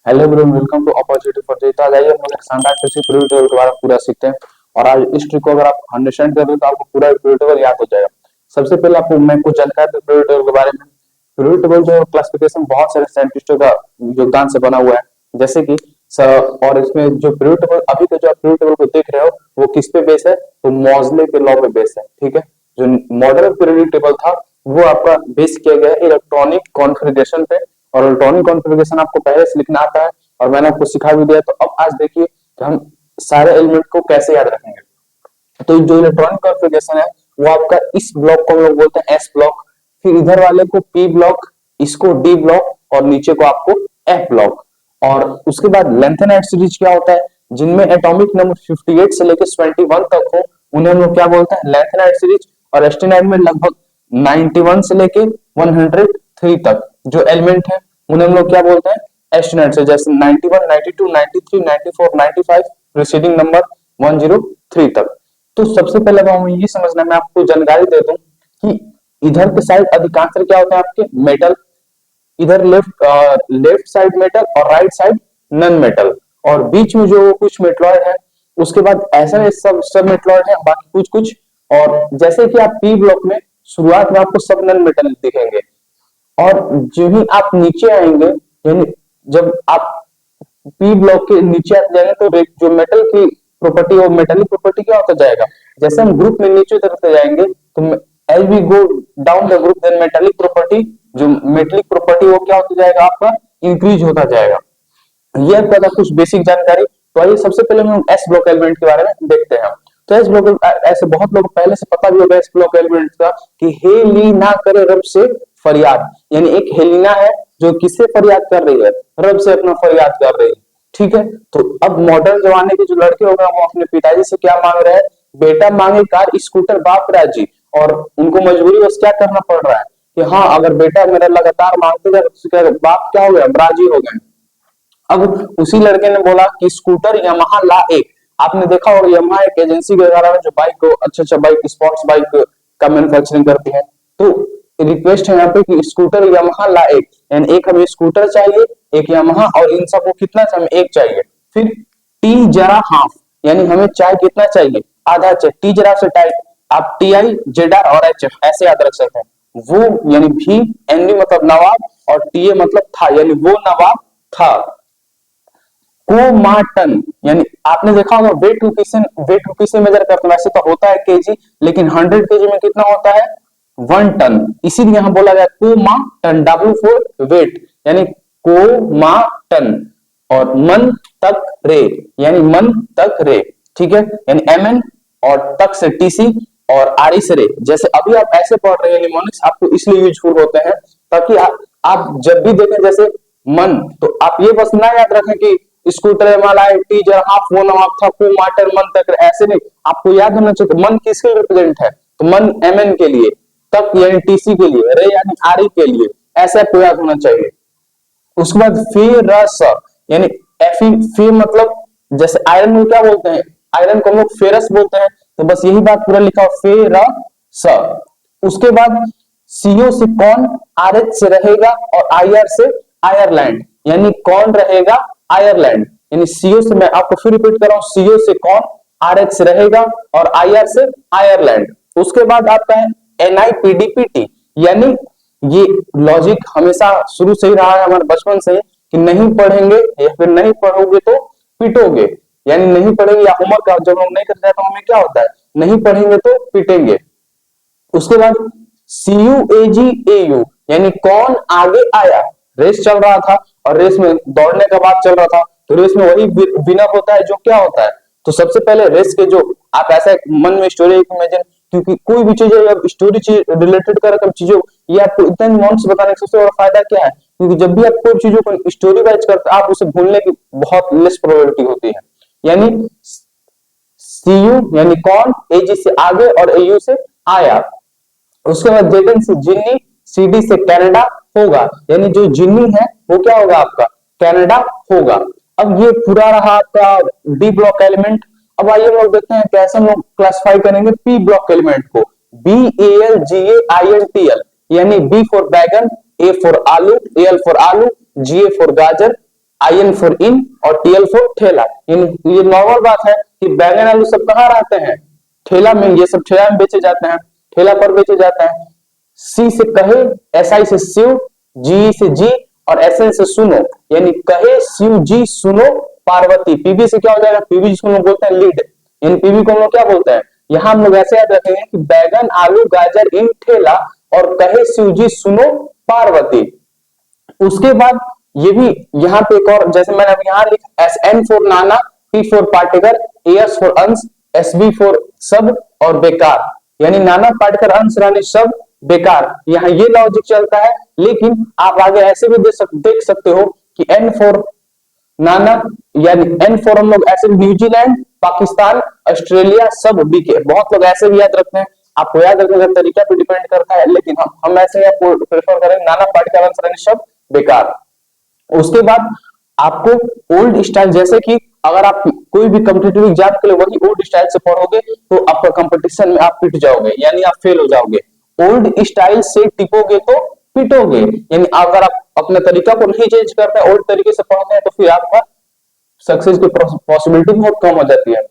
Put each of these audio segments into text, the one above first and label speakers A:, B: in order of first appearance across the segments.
A: Hello everyone, welcome to opportunity for JEE. तो आज आइए हम लोग एक शानदार कृषि पीरियड टेबल के बारे में पूरा सीखते हैं। और आज इस ट्रिक को अगर आप अंडरस्टैंड कर रहे हो तो आपको पूरा पीरियड टेबल याद हो जाएगा। सबसे पहले आपको मैं कुछ जानकारी दूं पीरियड टेबल के बारे में। पीरियड टेबल जो क्लासिफिकेशन बहुत सारे साइंटिस्टों का योगदान से बना हुआ है। जैसे कि और इसमें जो पीरियड टेबल अभी का जो आप पीरियड टेबल को देख रहे हो वो किस पे बेस है, तो मॉजले के लॉ पे बेस है। ठीक है, जो मॉडर्न पीरियड टेबल था वो आपका बेस किया गया है इलेक्ट्रॉनिक कॉन्फ़िगरेशन पे। और इलेक्ट्रॉनिक कॉन्फ़िगरेशन आपको पहले से लिखना आता है और मैंने आपको सिखा भी दिया। तो अब आज देखिए कि हम सारे एलिमेंट को कैसे याद रखेंगे। तो जो इलेक्ट्रॉनिक कॉन्फ़िगरेशन है वो आपका इस ब्लॉक को हम लोग बोलते हैं एस ब्लॉक, फिर इधर वाले को पी ब्लॉक, इसको डी ब्लॉक और नीचे को आपको एफ ब्लॉक। और उसके बाद लेंथेनाइड सीरीज क्या होता है, जिनमें एटॉमिक नंबर 58 से लेकर 21 तक हो उन्हें हम लोग क्या बोलते हैं, लेंथेनाइड सीरीज। और एस्टेनाइड में लगभग 91 से लेके 103 तक जो एलिमेंट है उन्हें हम लोग क्या बोलते हैं, एस्टेनाइड से। जैसे 91, 92, 93, 94, 95 प्रीसीडिंग नंबर 103 तक। तो सबसे पहले तो हमें ये समझना, मैं आपको जानकारी दे दूं कि इधर के साइड अधिकांश क्या होते हैं आपके मेटल, इधर लेफ्ट साइड मेटल और राइट साइड नॉन मेटल, और बीच में जो कुछ मेटलॉइड है। उसके बाद ऐसा सब सब मेटलॉइड है, बाकी कुछ कुछ। और जैसे कि आप पी ब्लॉक में शुरुआत में आपको सब नॉन मेटल दिखेंगे, और जो ही आप नीचे आएंगे, यानी जब आप पी ब्लॉक के नीचे आते जाएंगे तो जो मेटल की प्रॉपर्टी और मेटेलिक प्रॉपर्टी क्या होता जाएगा। जैसे हम ग्रुप में नीचे उतरते जाएंगे तो as we go down the group then metallic property, जो मेटेलिक प्रॉपर्टी वो क्या होता जाएगा आपका, इंक्रीज होता जाएगा। ये आपका था कुछ बेसिक जानकारी। तो आइए सबसे पहले हम एस ब्लॉक एलिमेंट के बारे में देखते हैं। तो एस ब्लॉक ऐसे बहुत लोग पहले से पता भी होगा एस ब्लॉक एलिमेंट का कि हे ना करे रब से फरियाद, यानी एक हेलिना है जो किससे फरियाद कर रही है, रब से अपना फरियाद कर रही है। ठीक है, तो अब मॉडर्न जमाने के जो लड़के हो गए वो अपने पिताजी से क्या मांग रहे हैं, बेटा मांगे कार स्कूटर बाप राजी। और उनको मजबूरी बस क्या करना पड़ रहा है कि हाँ, अगर बेटा मेरा लगातार मांगते जाए तो बाप क्या हो गया, राजी हो गए। अब उसी लड़के ने बोला कि स्कूटर यामाहा ला एक। आपने देखा होगा यामाहा एक एजेंसी के द्वारा जो बाइक को अच्छा अच्छा बाइक स्पोर्ट्स बाइक का मैन्युफैक्चरिंग करती है। तो रिक्वेस्ट है यहाँ पे कि स्कूटर यामाहा ला एक, यानी एक हमें स्कूटर चाहिए, एक यामाहा, और इन सबको कितना हमें एक चाहिए। फिर टी जरा हाफ, यानी हमें चाय कितना चाहिए, आधा चाहिए। टी जरा से टाइप आप टी आई जेड आर और एच एफ ऐसे याद रख सकते हैं। वो यानी भी एन मतलब नवाब, और टी ए मतलब था, यानी वो नवाब था। कोमाटन, यानी आपने देखा होगा वेट रुपीज से मेजर करते हैं। वैसे तो होता है केजी, लेकिन 100 केजी में कितना होता है, 1 टन। इसीलिए यहां बोला गया कोमाटन, डब्ल्यू फॉर वेट, यानी कोमाटन। और मन तक रे, यानी मन तक रे। ठीक है, यानी एम एन और तक से टीसी और आर से रे। जैसे अभी आप ऐसे पढ़ रहे हैं निमोनिक्स, आपको इसलिए यूजफुल होते हैं ताकि आप जब भी देखें जैसे मन, तो आप ये बस ना याद रखें कि स्कूटर माला टीजर हाफ वो नवाब था को माटर मन तक, ऐसे नहीं। आपको याद होना चाहिए मन किसके रिप्रेजेंट है, तो मन एमएन के लिए, तक यानी टीसी के लिए, रे यानी आरई के लिए, ऐसे आपको याद होना चाहिए। उसके बाद फेरस, यानी एफी फे मतलब जैसे आयरन को क्या बोलते हैं, आयरन को हम लोग फेरस बोलते हैं। तो बस यही बात पूरा लिखा फेरस। उसके बाद सीओ से कौन, आर एच से रहेगा, और आईआर से आयरलैंड, यानी कौन रहेगा आयरलैंड। यानी सीओ से, मैं आपको फिर रिपीट कर रहा हूं, सीओ से कौन, आर एच से रहेगा और आईआर से आयरलैंड। उसके बाद आपका है एनआईपीडीपीटी, यानी ये लॉजिक हमेशा शुरू से ही रहा है हमारे बचपन से कि नहीं पढ़ेंगे या फिर नहीं पढ़ोगे तो पिटोगे। यानी नहीं पढ़ेंगे या होमवर्क जब हम नहीं करते हैं तो हमें क्या होता है, नहीं पढ़ेंगे तो पिटेंगे। उसके बाद CUAGAU, यानी कौन आगे आया। रेस चल रहा था और रेस में दौड़ने का बात चल रहा था, तो रेस में वही विनर होता है जो क्या होता है। तो सबसे पहले रेस के जो आप ऐसा मन में स्टोरी इमेजिन, क्योंकि कोई भी चीज स्टोरी रिलेटेड कर चीजों, ये आपको इतना नुआंस बताने का सबसे बड़ा फायदा क्या है, क्योंकि जब भी आप कोई चीजों को स्टोरी वाइज करते हैं आप उसे भूलने की बहुत लेस प्रोबेबिलिटी होती है। यानी सीयू यानी कौन, एजी से आगे और एयू से आया। उसके बाद जेडन से जिन्नी, सीडी से कनाडा होगा, यानी जो जिन्नी है वो क्या होगा आपका, कनाडा होगा। अब ये पूरा रहा आपका डी ब्लॉक एलिमेंट। अब आइए हम लोग देखते हैं कैसे हम लोग क्लासिफाई करेंगे पी ब्लॉक एलिमेंट को। BALGAINTL, यानी बी फॉर बैगन, ए फॉर आलू, एल फॉर आलू, जीए फॉर गाजर, IN फॉर इन और TL फॉर ठेला। ये नॉर्मल बात है कि बैंगन आलू सब कहाँ रहते हैं, ठेला में। ये सब ठेला में बेचे जाते हैं, ठेला पर बेचे जाते हैं। सी से कहे, SI से शिव, जी से जी और SN से सुनो, यानी कहे शिव जी सुनो पार्वती। PB से क्या हो जाएगा, PB जिसको हम लोग बोलते हैं लीड, इन PB को हम लोग क्या बोलते हैं। यहां हम लोग ऐसे याद रखेंगे कि बैगन आलू गाजर इन ठेला और कहे शिव जी सुनो पार्वती। उसके बाद ये भी यहाँ पे एक और, जैसे मैंने अब यहाँ लिखा SN for Nana, P for Patekar, AS for अंश, SB फॉर सब और बेकार, यानी नाना पाटेकर अंश रानी सब बेकार। यहाँ ये लॉजिक चलता है, लेकिन आप आगे ऐसे भी देख सकते हो कि N फॉर नाना, यानी N फॉर हम लोग ऐसे न्यूजीलैंड, पाकिस्तान, ऑस्ट्रेलिया सब बीके। बहुत लोग ऐसे भी याद रखते हैं, आपको याद रखने का तरीका पे डिपेंड करता है, लेकिन हम ऐसे आपको प्रेफर करें नाना पाटेकर अंश रानी सब बेकार। उसके बाद आपको ओल्ड स्टाइल, जैसे कि अगर आप कोई भी कॉम्पिटिटिव एग्जाम के लिए वही ओल्ड स्टाइल से पढ़ोगे तो आपका कंपटीशन में आप पिट जाओगे, यानी आप फेल हो जाओगे। ओल्ड स्टाइल से टिकोगे तो पिटोगे, यानी अगर आप अपने तरीका को नहीं चेंज करते हैं, ओल्ड तरीके से पढ़ते हैं, तो फिर आपका सक्सेस की पॉसिबिलिटी बहुत कम हो जाती है।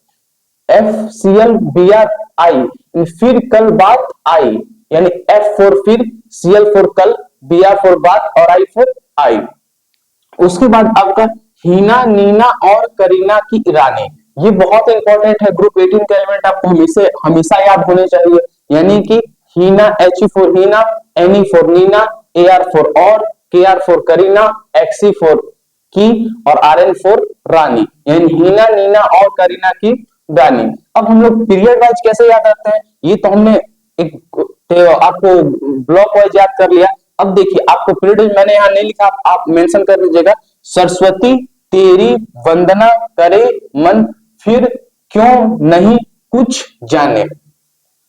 A: FCL BRI, फिर कल बात आई, यानी F फॉर फिर, CL फॉर कल, BR फॉर बात और I फॉर आई। उसके बाद आपका हीना नीना और करीना की रानी, ये बहुत इंपॉर्टेंट है। ग्रुप 18 के एलिमेंट आपको हमेशा याद होने चाहिए, यानी कि Heena, HE for Heena, NE for Neena, AR for और, KR for Kareena, XE for की और RN फॉर रानी, यानी हीना नीना और करीना की रानी। अब हम लोग पीरियड वाइज कैसे याद रखते हैं, ये तो हमने एक आपको ब्लॉक वाइज याद कर लिया। अब देखिए आपको पीरियड मैंने यहाँ नहीं लिखा, आप मेंशन कर दीजिएगा। सरस्वती तेरी वंदना करे मन, फिर क्यों नहीं कुछ जाने,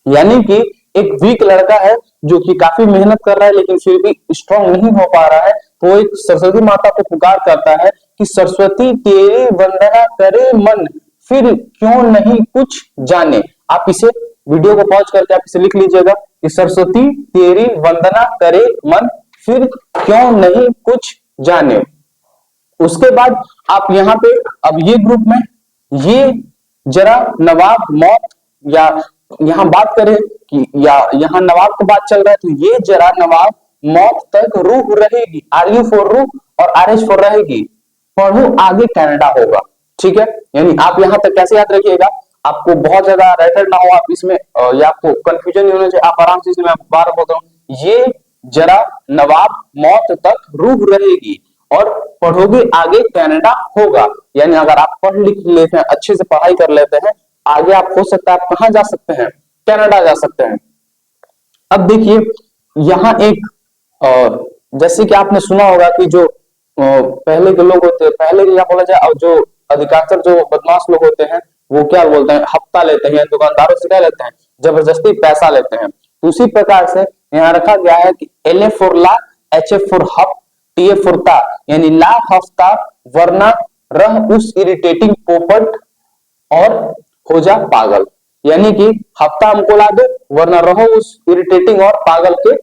A: यानी कि एक वीक लड़का है जो कि काफी मेहनत कर रहा है लेकिन फिर भी स्ट्रांग नहीं हो पा रहा है, तो एक सरस्वती माता को पुकार करता है कि सरस्वती तेरी वंदना करे मन, फिर क्यों नहीं कुछ जाने। आप इसे वीडियो को पॉज करके आप इसे लिख लीजिएगा कि सरस्वती तेरी वंदना करे मन, फिर क्यों नहीं कुछ जाने। उसके बाद आप यहाँ पे अब ये ग्रुप में ये जरा नवाब मौत, या यहाँ बात करें कि या यहाँ नवाब की बात चल रहा है, तो ये जरा नवाब मौत तक रूह रहेगी, RU फॉर रूह और RH फॉर रहेगी, पढ़ो आगे कनाडा होगा। ठीक है, यानी आप यहाँ तक कैसे याद रखिएगा, आपको बहुत ज्यादा राइटर ना हो आप इसमें, या आपको कंफ्यूजन नहीं होना चाहिए, आप आराम से इसमें बार बोल रहा हूँ, ये जरा नवाब मौत तक रूह रहेगी और पढ़ोगे आगे कनाडा होगा। यानी अगर आप पढ़ लिख लेते हैं, अच्छे से पढ़ाई कर लेते हैं, आगे आप हो सकता है आप कहां जा सकते हैं, कनाडा जा सकते हैं। अब देखिए यहाँ एक जैसे कि आपने सुना होगा कि जो पहले के लोग होते हैं, पहले क्या बोला जाए, और जो अधिकांश जो बदमाश लोग होते हैं वो क्या बोलते हैं, हफ्ता लेते हैं, दुकानदारों से क्या लेते हैं, जबरदस्ती पैसा लेते हैं। तो उसी प्रकार से यहाँ रखा गया है कि LF फॉर ला, HF फॉर हफ, TF फॉर ता, यानी ला हफ्ता वरना रह उस इरिटेटिंग पोपट और हो जा पागल, यानी कि हफ्ता हमको ला दो वरना रहो उस इरिटेटिंग और पागल के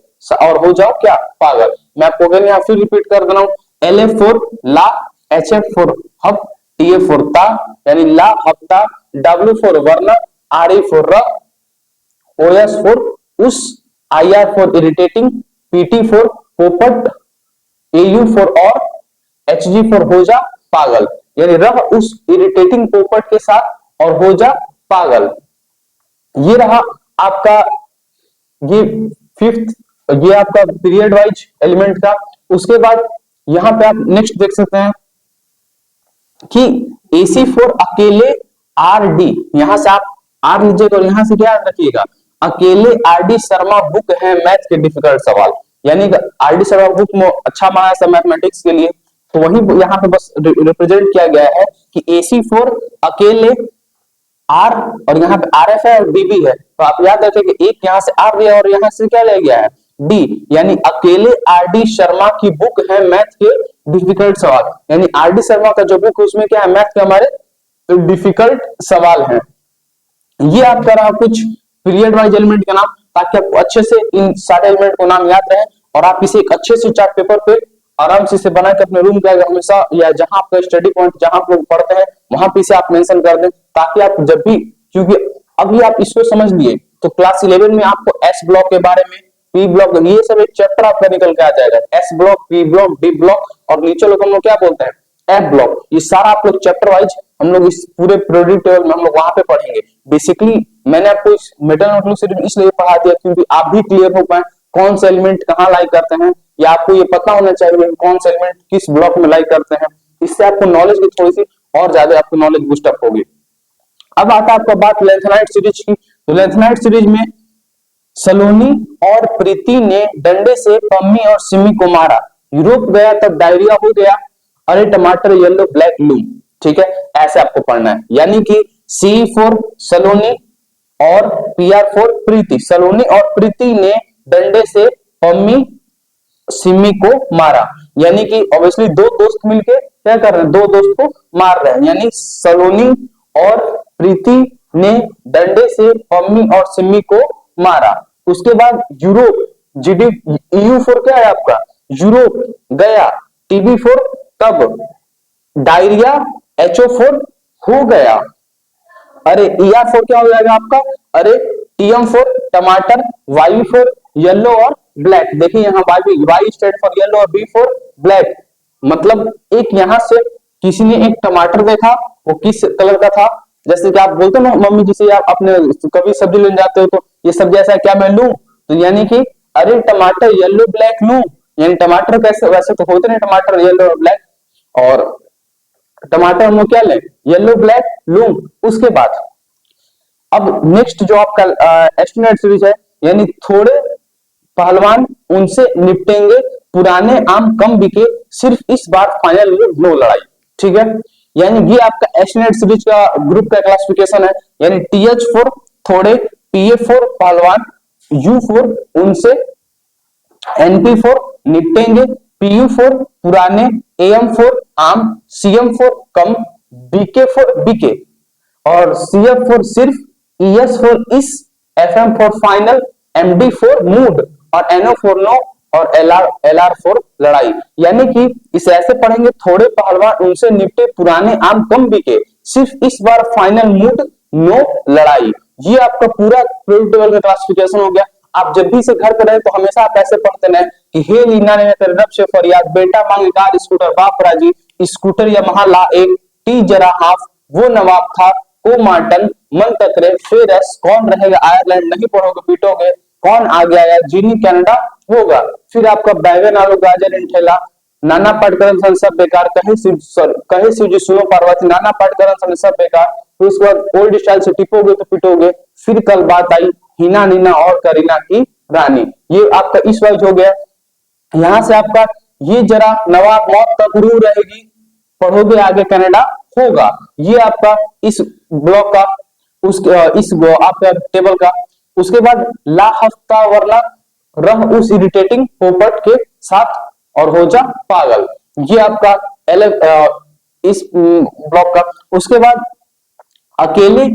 A: और हो जाओ क्या, पागल। मैं आपको अगर यहाँ फिर रिपीट कर दे रहा हूँ, LF फॉर ला, HF फॉर हफ, TF फॉर ता, यानी ला हफ्ता, W फॉर वरना, RE फॉर रह, OS फॉर उस, IR for irritating, PT for पोपट, AU फॉर और, HG फॉर हो जा पागल, यानी रह उस इरिटेटिंग पोपट के साथ और हो जा पागल। ये रहा आपका ये फिफ्थ, ये आपका पीरियड वाइज एलिमेंट का। उसके बाद यहां पे आप नेक्स्ट देख सकते हैं कि AC फॉर अकेले RD, यहां से आप R लीजिएगा और यहां से क्या रखिएगा, अकेले RD शर्मा बुक है मैथ के डिफिकल्ट सवाल, यानी RD शर्मा बुक में अच्छा माना है मैथमेटिक्स के लिए, तो वही यहाँ पे बस रिप्रेजेंट किया गया है कि AC फॉर अकेले R और यहाँ पे RF है और DB है, तो आप याद रखें कि एक यहाँ से R लिया और यहाँ से क्या ले गया है, D, यानी अकेले RD शर्मा की बुक है मैथ के डिफिकल्ट सवाल, यानी RD शर्मा का जो बुक है उसमें क्या है, मैथ के हमारे डिफिकल्ट सवाल हैं। ये आपका रहा कुछ पीरियड वाइज एलिमेंट का नाम, ताकि आपको अच्छे से इन सारे एलिमेंट को नाम याद रहे और आप इसे एक अच्छे से चार्ट पेपर पे आराम से इसे बना के अपने रूम का हमेशा या जहां आपका स्टडी पॉइंट जहां आप लोग पढ़ते हैं वहां पे इसे आप मेंशन कर दें, ताकि आप जब भी, क्योंकि अभी आप इसको समझ लिए तो क्लास 11 में आपको एस ब्लॉक के बारे में, पी ब्लॉक, ये सब एक चैप्टर आपका निकल के आ जाएगा। S block, P block, D block और नीचे लोग हम लोग क्या बोलते हैं एफ ब्लॉक, ये सारा आप लोग चैप्टर वाइज हम लोग इस पूरे पीरियोडिक टेबल में हम लोग वहां पे पढ़ेंगे। बेसिकली मैंने आपको इस मेटल नोटबुक सीरीज इसलिए पढ़ा दिया क्योंकि आप भी क्लियर हो पाए कौन से एलिमेंट कहाँ लाई करते हैं, या आपको ये पता होना चाहिए कौन से एलिमेंट किस ब्लॉक में लाई करते हैं। इससे आपको नॉलेज की थोड़ी सी और ज्यादा आपको नॉलेज बूस्टअप होगी। अब आता है आपका बात लेंथेनाइट सीरीज की। तो लेंथेनाइट सीरीज में सलोनी और प्रीति ने डंडे से पम्मी और सिमी को मारा, यूरोप गया तब डायरिया हो गया, अरे टमाटर येलो ब्लैक लूम। ठीक है, ऐसे आपको पढ़ना है। यानी कि सी फॉर सलोनी और पी आर फॉर प्रीति। सलोनी और प्रीति ने डंडे से पम्मी सिमी को मारा, यानी कि ऑब्वियसली दो दोस्त मिलके क्या कर रहे हैं, दो दोस्त को मार रहे हैं। यानी सलोनी और प्रीति ने डंडे से पम्मी और सिमी को मारा। उसके बाद यूरोप, जीडी यू फोर क्या है आपका, यूरोप गया, टीबी फोर तब, डायरिया एचओ फोर हो गया, अरे ईआर फोर क्या हो जाएगा आपका, अरे टीएम फोर टमाटर, वाई फोर येलो और ब्लैक। देखिए यहाँ वाई स्टैंड फॉर येलो और बी फॉर ब्लैक। मतलब एक यहां से किसी ने एक टमाटर देखा, वो किस कलर का था, जैसे कि आप बोलते हो ना मम्मी जिसे आप अपने कभी सब्जी लेने जाते हो तो ये सब्जी ऐसा क्या मैं लूं, तो यानी कि अरे टमाटर येलो ब्लैक लूं, यानी टमाटर कैसे, वैसे तो होते नहीं टमाटर येलो और ब्लैक, और टमाटर हम लोग क्या लें येलो ब्लैक लूं। उसके बाद अब नेक्स्ट जो आपका एस्टिमेट सीरीज है, यानी थोड़े पहलवान उनसे निपटेंगे, पुराने आम कम बिके, सिर्फ इस बार फाइनल नो लड़ाई। ठीक है, यानी ये आपका एस्टिमेट सीरीज का ग्रुप का क्लासिफिकेशन है। यानी टीएच फोर थोड़े, पीए फोर पहलवान, यू फोर उनसे, एनपी फोर निपटेंगे, पीयू फोर पुराने, एएम फोर आम, सीएम फोर कम, बीके फोर बिके, और सीएफ फोर सिर्फ, ईएस फोर इस, FM four final, MD four mood, और एनओ फोर नो, और एलआर फोर लड़ाई। यानी कि इसे ऐसे पढ़ेंगे, थोड़े पहलवान उनसे निपटे, पुराने आम कम बिके, सिर्फ इस बार फाइनल मूड नो लड़ाई। ये आपका पूरा टेबल का क्लासिफिकेशन हो गया। आप जब भी से घर पर रहे तो हमेशा आप ऐसे पढ़ते रहे कि हे लीना ने तेरे रब से फरियाद, बेटा मांगे कार स्कूटर, बाप राजी स्कूटर यमहा ला एक, टी जरा हाफ, वो नवाब था को मार्टन, मन तकरे फेरस, कौन रहेगा आयरलैंड, नहीं पढ़ोगे पीटोगे, कौन आ गया यार जीनी कनाडा होगा। फिर आपका बैगन आलू गाजर इंठेला, नाना पाटकरन सन सब बेकार, कहे शिव जी सुनो पार्वती, नाना पाटकरन सन सब बेकार। फिर उसके बाद ओल्ड स्टाइल से टिपोगे तो पिटोगे, फिर कल बात आई हिना नीना और करीना की रानी। ये आपका इस वाइज हो गया। यहां से आपका ये जरा नवाब मौत तक रू रहेगी, पढ़ोगे आगे कनाडा होगा। ये आपका इस ब्लॉक का इस आपका टेबल का। उसके बाद ला हफ्ता वरना रह उस इरिटेटिंग पोपट के साथ और हो जा पागल, ये आपका इस ब्लॉक का। उसके बाद अकेले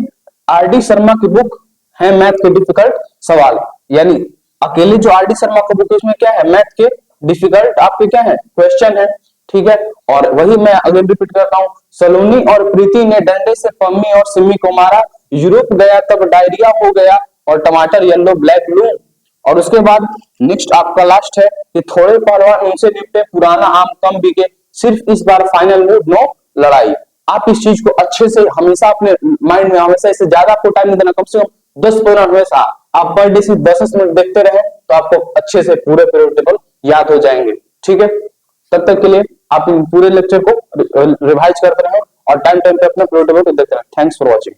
A: आरडी शर्मा की बुक है मैथ के डिफिकल्ट सवाल, यानी अकेले जो आरडी शर्मा का बुक है उसमें क्या है, मैथ के डिफिकल्ट आपके क्या है क्वेश्चन है। ठीक है, और वही मैं अगेन रिपीट करता हूं, सलोनी और प्रीति ने डंडे से पम्मी और सिमी को मारा, यूरोप गया तब डायरिया हो गया, और टमाटर येलो ब्लैक लू। और उसके बाद नेक्स्ट आपका लास्ट है कि थोड़े पहलवान उनसे निपटे, पुराना आम कम बिके, सिर्फ इस बार फाइनल मूड नो लड़ाई। आप इस चीज को अच्छे से हमेशा अपने माइंड में, हमेशा इससे ज्यादा आपको टाइम नहीं देना, कम से कम 10 मिनट हमेशा आप पर डे से 10 मिनट देखते रहे तो आपको अच्छे से पूरे पीरियड टेबल याद हो जाएंगे। ठीक है, तब तक के लिए आप पूरे लेक्चर को रिवाइज करते रहे और टाइम टाइम पे अपने पीरियड टेबल को देखते रहे। Thanks for watching.